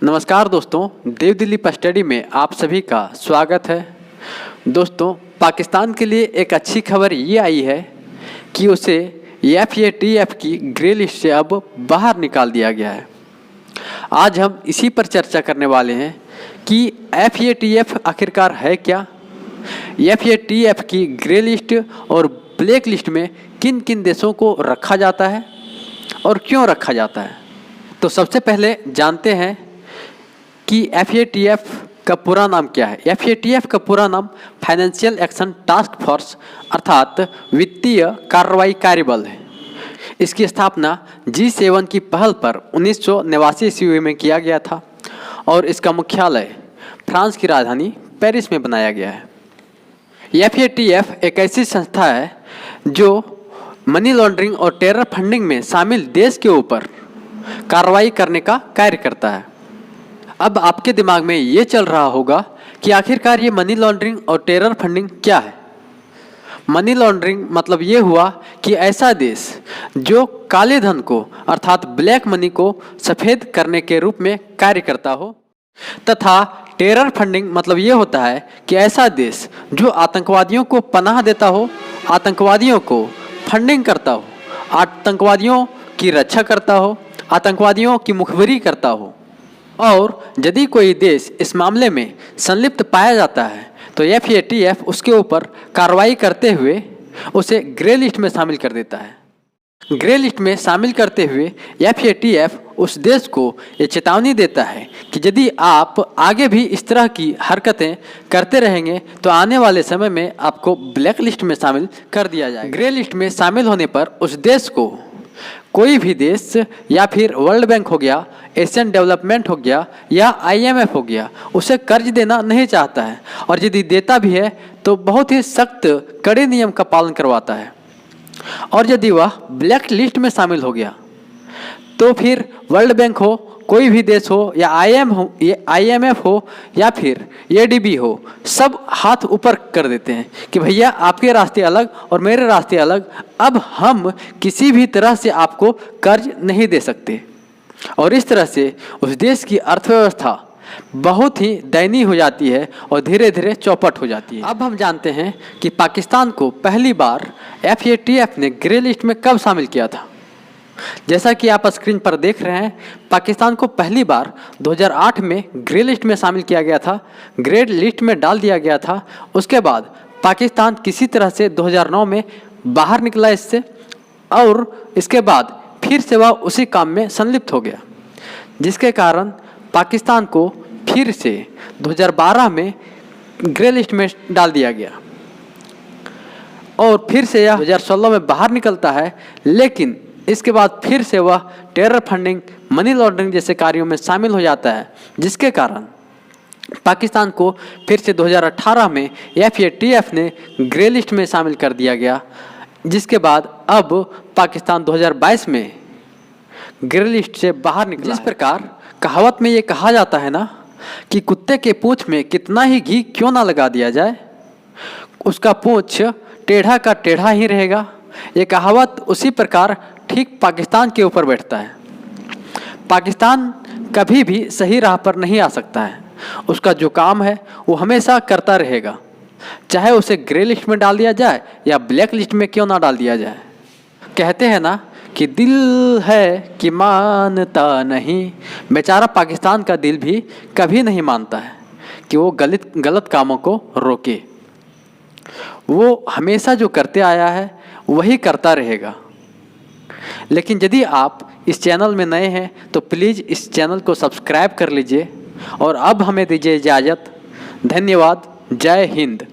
नमस्कार दोस्तों, देव दिलीप स्टडी में आप सभी का स्वागत है। दोस्तों, पाकिस्तान के लिए एक अच्छी खबर ये आई है कि उसे FATF की ग्रे लिस्ट से अब बाहर निकाल दिया गया है। आज हम इसी पर चर्चा करने वाले हैं कि FATF आखिरकार है क्या, FATF की ग्रे लिस्ट और ब्लैक लिस्ट में किन किन देशों को रखा जाता है और क्यों रखा जाता है। तो सबसे पहले जानते हैं कि FATF का पूरा नाम क्या है। FATF का पूरा नाम फाइनेंशियल एक्शन टास्क फोर्स अर्थात वित्तीय कार्रवाई कार्यबल है। इसकी स्थापना G7 की पहल पर 1989 ईस्वी में किया गया था और इसका मुख्यालय फ्रांस की राजधानी पेरिस में बनाया गया है। FATF एक ऐसी संस्था है जो मनी लॉन्ड्रिंग और टेरर फंडिंग में शामिल देश के ऊपर कार्रवाई करने का कार्य करता है। अब आपके दिमाग में ये चल रहा होगा कि आखिरकार ये मनी लॉन्ड्रिंग और टेरर फंडिंग क्या है। मनी लॉन्ड्रिंग मतलब ये हुआ कि ऐसा देश जो काले धन को अर्थात ब्लैक मनी को सफ़ेद करने के रूप में कार्य करता हो, तथा टेरर फंडिंग मतलब ये होता है कि ऐसा देश जो आतंकवादियों को पनाह देता हो, आतंकवादियों को फंडिंग करता हो, आतंकवादियों की रक्षा करता हो, आतंकवादियों की मुखबिरी करता हो। और यदि कोई देश इस मामले में संलिप्त पाया जाता है तो FATF उसके ऊपर कार्रवाई करते हुए उसे ग्रे लिस्ट में शामिल कर देता है। ग्रे लिस्ट में शामिल करते हुए FATF उस देश को ये चेतावनी देता है कि यदि आप आगे भी इस तरह की हरकतें करते रहेंगे तो आने वाले समय में आपको ब्लैक लिस्ट में शामिल कर दिया जाएगा। ग्रे लिस्ट में शामिल होने पर उस देश को कोई भी देश या फिर वर्ल्ड बैंक हो गया, एशियन डेवलपमेंट हो गया या IMF हो गया, उसे कर्ज देना नहीं चाहता है और यदि देता भी है तो बहुत ही सख्त कड़े नियम का पालन करवाता है। और यदि वह ब्लैक लिस्ट में शामिल हो गया तो फिर वर्ल्ड बैंक हो, कोई भी देश हो या IMF हो या फिर ADB हो, सब हाथ ऊपर कर देते हैं कि भैया आपके रास्ते अलग और मेरे रास्ते अलग, अब हम किसी भी तरह से आपको कर्ज नहीं दे सकते। और इस तरह से उस देश की अर्थव्यवस्था बहुत ही दयनीय हो जाती है और धीरे धीरे चौपट हो जाती है। अब हम जानते हैं कि पाकिस्तान को पहली बार FATF ने ग्रे लिस्ट में कब शामिल किया था। जैसा कि आप स्क्रीन पर देख रहे हैं, पाकिस्तान को पहली बार 2008 में ग्रे लिस्ट में शामिल किया गया था, ग्रे लिस्ट में डाल दिया गया था। उसके बाद पाकिस्तान किसी तरह से 2009 में बाहर निकला इससे और इसके बाद फिर से वह उसी काम में संलिप्त हो गया, जिसके कारण पाकिस्तान को फिर से 2012 में ग्रे लिस्ट में डाल दिया गया और फिर से यह 2016 में बाहर निकलता है। लेकिन इसके बाद फिर से वह टेरर फंडिंग, मनी लॉन्ड्रिंग जैसे कार्यों में शामिल हो जाता है, जिसके कारण पाकिस्तान को फिर से 2018 में FATF ने ग्रे लिस्ट में शामिल कर दिया गया, जिसके बाद अब पाकिस्तान 2022 में ग्रे लिस्ट से बाहर निकला। जिस प्रकार कहावत में ये कहा जाता है ना कि कुत्ते के पूंछ में कितना ही घी क्यों ना लगा दिया जाए, उसका पूंछ टेढ़ा का टेढ़ा ही रहेगा। ये कहावत उसी प्रकार ठीक पाकिस्तान के ऊपर बैठता है। पाकिस्तान कभी भी सही राह पर नहीं आ सकता है। उसका जो काम है वो हमेशा करता रहेगा, चाहे उसे ग्रे लिस्ट में डाल दिया जाए या ब्लैक लिस्ट में क्यों ना डाल दिया जाए। कहते हैं ना कि दिल है कि मानता नहीं, बेचारा पाकिस्तान का दिल भी कभी नहीं मानता है कि वो गलत कामों को रोके। वो हमेशा जो करते आया है वही करता रहेगा। लेकिन यदि आप इस चैनल में नए हैं तो प्लीज़ इस चैनल को सब्सक्राइब कर लीजिए और अब हमें दीजिए इजाज़त। धन्यवाद। जय हिंद।